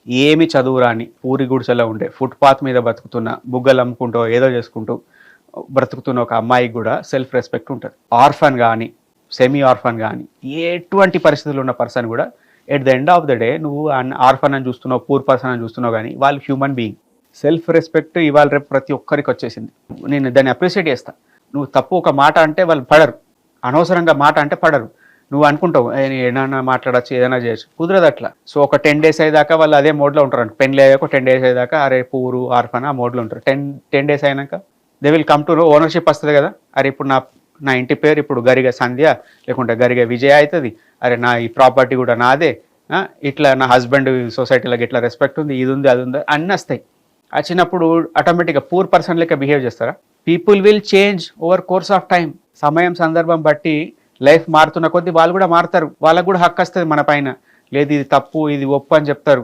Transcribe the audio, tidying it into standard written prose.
ఏమి చదువు రాని పూరి గుడిసెలో ఉండే ఫుట్పాత్ మీద బతుకుతున్న బుగ్గలు అమ్ముకుంటూ ఏదో చేసుకుంటూ బ్రతుకుతున్న ఒక అమ్మాయికి కూడా సెల్ఫ్ రెస్పెక్ట్ ఉంటుంది. ఆర్ఫన్ కానీ సెమీ ఆర్ఫన్ కానీ ఎటువంటి పరిస్థితులు ఉన్న పర్సన్ కూడా at the end of the day నువ్వు ఆర్ఫన్ అని చూస్తున్నావు, పూర్ పర్సన్ అని చూస్తున్నావు, కానీ వాళ్ళు హ్యూమన్ బీయింగ్. సెల్ఫ్ రెస్పెక్ట్ ఇవాళ రేపు ప్రతి ఒక్కరికి వచ్చేసింది. నేను దాన్ని అప్రిషియేట్ చేస్తా. నువ్వు తప్పు ఒక మాట అంటే వాళ్ళు పడరు, అనవసరంగా మాట అంటే పడరు. నువ్వు అనుకుంటావు ఏదైనా మాట్లాడచ్చు, ఏదైనా చేయొచ్చు, కుదరదు అట్లా. సో ఒక 10 days అయ్యేదాకా వాళ్ళు అదే మోడ్లో ఉంటారు. పెళ్ళి అయ్యాక 10 days అయ్యేదాకా అరే పూరు ఆర్ఫన్ ఆ మోడ్లో ఉంటారు. 10 days అయినాక they will come to ownership వస్తుంది కదా. అరే ఇప్పుడు నా ఇంటి పేరు ఇప్పుడు గరిగ సంధ్య లేకుంటే గరిగ విజయ అవుతుంది. అరే నా ఈ ప్రాపర్టీ కూడా నాదే, ఇట్లా నా హస్బెండ్ సొసైటీలోకి ఇట్లా రెస్పెక్ట్ ఉంది, ఇది ఉంది, అది ఉంది, అన్నీ వస్తాయి. వచ్చినప్పుడు ఆటోమేటిక్గా పూర్ పర్సన్ లెక్క బిహేవ్ చేస్తారా? People will change over course of time. సమయం సందర్భం బట్టి లైఫ్ మారుతున్న కొద్దీ వాళ్ళు కూడా మారుతారు. వాళ్ళకు కూడా హక్కు వస్తుంది మన పైన. లేదు ఇది తప్పు ఇది ఒప్పు అని చెప్తారు.